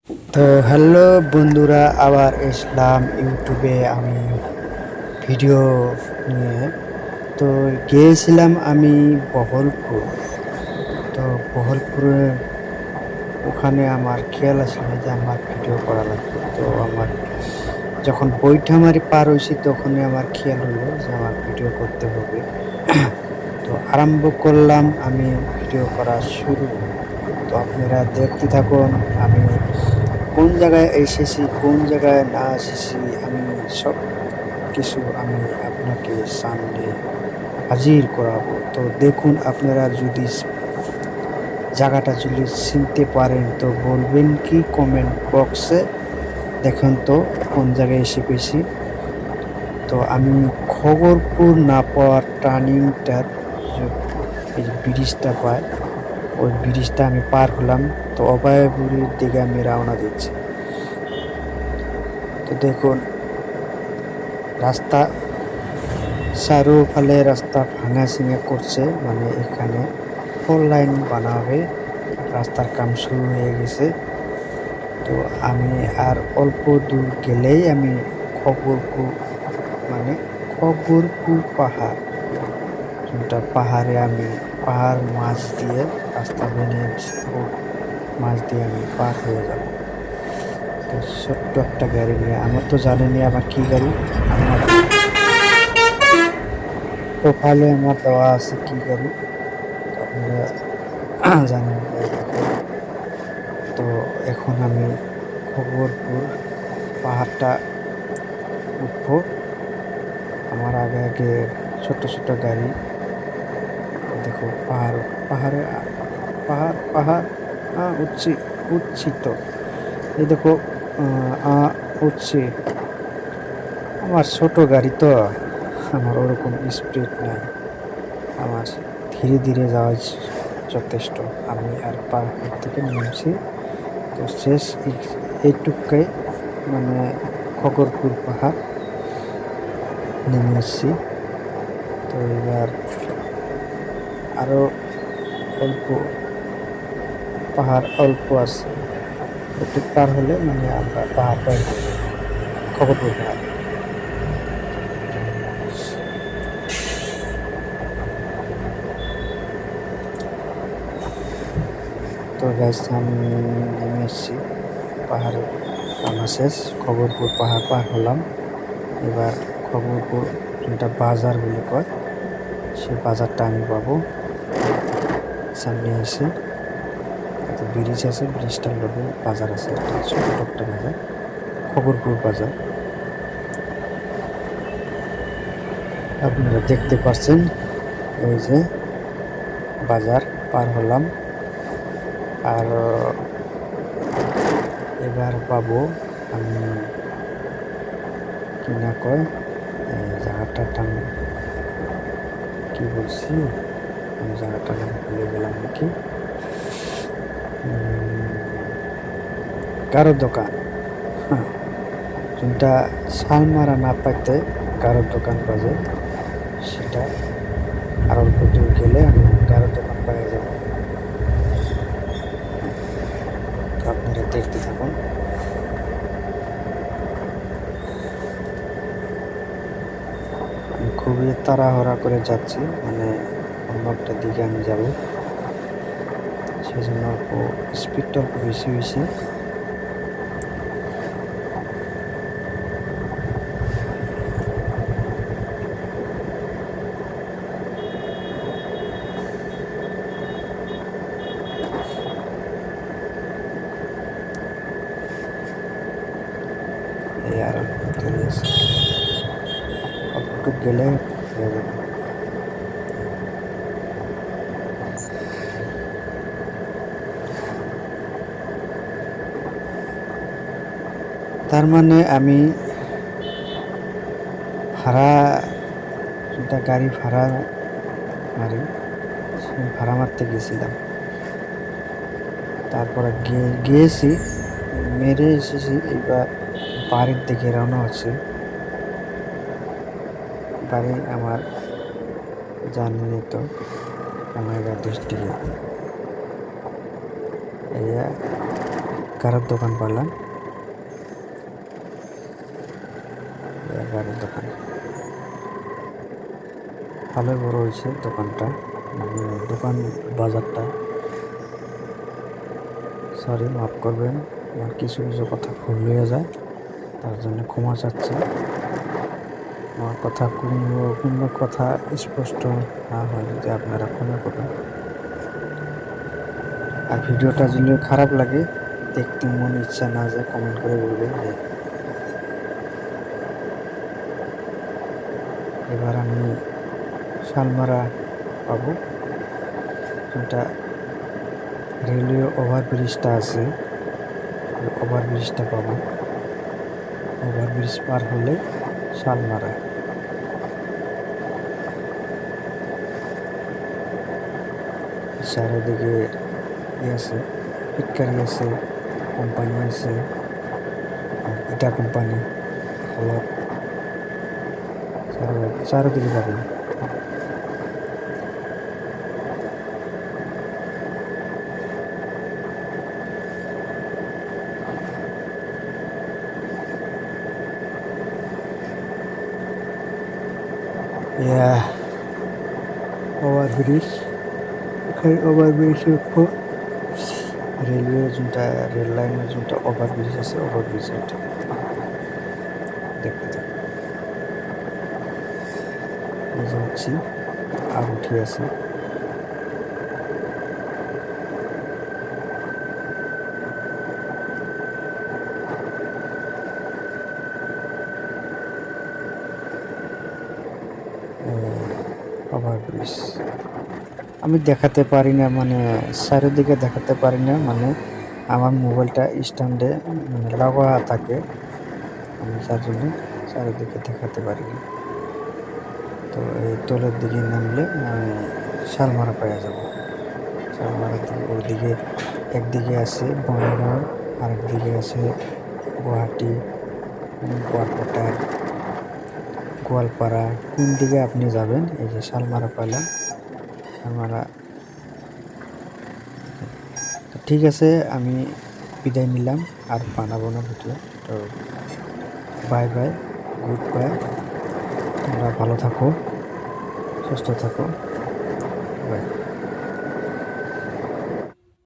তো হ্যালো বন্ধুরা, আবার আসলাম ইউটিউবে আমি ভিডিও নিয়ে। তো গিয়েছিলাম আমি বহলপুর। তো বহলপুরে ওখানে আমার খেয়াল আসলো যে আমার ভিডিও করা লাগবে। তো আমার যখন বৈঠামারি পার হয়েছি তখনই আমার খেয়াল হলো যে আমার ভিডিও করতে হবে। তো আরম্ভ করলাম আমি ভিডিও করা শুরু। তো আপনারা দেখতে থাকুন আমি কোন জায়গায় এসেছি, কোন জায়গায় না এসেছি, আমি সব কিছু আমি আপনাকে সামনে হাজির করাবো। তো দেখুন, আপনারা যদি জায়গাটা যদি চিনতে পারেন তো বলবেন কি কমেন্ট বক্সে। দেখুন তো কোন জায়গায় এসে পেয়েছি। তো আমি খগরপুর না পাওয়ার টার্নিংটার এই যে ব্রিজটা পায়, ওই ব্রিজটা আমি পার হলাম। তো অভয়পুরীর দিকে আমি রওনা দিচ্ছি। তো দেখুন রাস্তা চারোফালে রাস্তা ভাঙা চিঙা করছে, মানে এখানে 4 লাইন বানাবে, রাস্তার কাম শুরু হয়ে গেছে। তো আমি আর অল্প দূর গেলেই আমি খগরপুর মানে খগরপুর পাহাড়, যোনটা পাহাড়ে আমি পাহাড় মাছ দিয়ে রাস্তা বেনিয়ে মাছ দিয়ে আমি পার হয়ে যাব। তো ছোট্ট একটা গাড়ি নিয়ে, আমার তো জানেনি আমার কি গাড়ি, আমার প্রোফাইলে আমার দেওয়া আছে কি গাড়ি, তো আপনারা জানেন। এই দেখুন, তো এখন আমি খগরপুর পাহাড়টা উঠবো। আমার আগে আগে ছোট ছোট গাড়ি। এই দেখো পাহাড়, পাহাড়ে পাহাড় পাহাড় উঠছি, উঠছি তো। এই দেখো উঠছি। আমার ছোট গাড়ি তো, আমার ওরকম স্পিড নাই, আমার ধীরে ধীরে যাওয়াই যথেষ্ট। আমি আর পাহাড় থেকে নামছি। তো শেষ এইটুকাই, মানে খগরপুর পাহাড় নেমে এসছি। তো এবার আরো অল্প পাহাড় অল্প আছে, একটু পার হলে মানে আমরা পাহাড় পাই, খগরপুর পাহাড়। তো গাছ আমি নেমে এসছি পাহাড়ে, নামা শেষ, খগরপুর পাহাড় পার হলাম। এবার খগরপুর যেটা বাজার বলে কয়, সেই বাজারটা আমি পাবো। সামনে এসে একটা ব্রিজ আছে, ব্রিজটার লগে বাজার আছে, একটা ছোট একটা বাজার, খগরপুর বাজার। আপনারা দেখতে পাচ্ছেন, এই যে বাজার পার হলাম। আর এবার পাবো আমি কি না কয়, এই জায়গাটার নাম কি বলছি, আমি জায়গাটার নাম ভুলে গেলাম নাকি। কারো দোকান, হ্যাঁ, যোনটা শালমারা না পাইতে কারো দোকান বাজে, সেটা আর অল্প দূর গেলে আমি কারো দোকান পাওয়া যাব। তো আপনারা দেখতে থাকুন। আমি খুবই তাড়াহুড়া করে যাচ্ছি, মানে অন্য একটা দিকে আমি যাব, সেই জন্য অল্প স্পিডটা অল্প বেশি হয়েছে। এই আর অল্প দেরি আছে, অল্পটুকু গেলে হয়ে যাবে। তার মানে আমি ভাড়া, যেটা গাড়ি ভাড়া মারি, সেই ভাড়া মারতে গেছিলাম। তারপরে গিয়েছি, মেরে এসেছি। এবার বাড়ির দিকে রওনা হচ্ছে। বাড়ি আমার জানেনই তো, রানাঘাট ডিস্ট্রিক্টে। গাড়ির দোকান পাইলাম, গাড়ির দোকান ভালো বড় হয়েছে দোকানটা, মানে দোকান বাজারটা। সরি, মাফ করবেন, আমার কিছু কিছু কথা ভুল হয়ে যায়, তার জন্য ক্ষমা চাচ্ছি। আমার কথা কোনো কথা স্পষ্ট না হয় যদি আপনারা ক্ষমা করবেন। আর ভিডিওটা যদি খারাপ লাগে, দেখতে মন ইচ্ছা না যায়, কমেন্ট করে বলবেন যে। এবার আমি শালমারা পাবো, যেটা রেলওয়ে ওভারব্রিজটা আছে, ওই ওভারব্রিজটা পাবো। ওভারব্রিজ পার হলে শালমারা। চারিদিকে আছে, ফিটকারি আছে, কোম্পানি আছে, ইটা কোম্পানি, হলক, চারিদিকে পাবেন। ওভারব্রিজ, এখানে ওভারব্রিজের উপর রেলওয়ে যোনটা রেল লাইনের যোনটা ওভারব্রিজ আছে, ওভারব্রিজ এটা দেখতে থাকুন। এই যে হচ্ছি আর উঠে আছে। ওভারব্রিজ আমি দেখাতে পারি না, মানে চারিদিকে দেখাতে পারি না, মানে আমার মোবাইলটা স্ট্যান্ডে মানে লাগা থাকে, আমি যার জন্য চারিদিকে দেখাতে পারি না। তো এই তলের দিকে নামলে আমি শালমারা পাওয়া যাব। শালমারা দিকে ওইদিকে একদিকে আছে বঙ্গাইগাঁও, আরেকদিকে আছে গুয়াহাটি, কুয়াকাটা, গোয়ালপাড়া। কোন দিকে আপনি যাবেন? এই যে শালমারা পাইলাম, শালমারা। ঠিক আছে, আমি বিদায় নিলাম, আর বানাবো না ভিডিও। তো বাই বাই, গুড বাই, তোমরা ভালো থাকো, সুস্থ থাকো, বাই।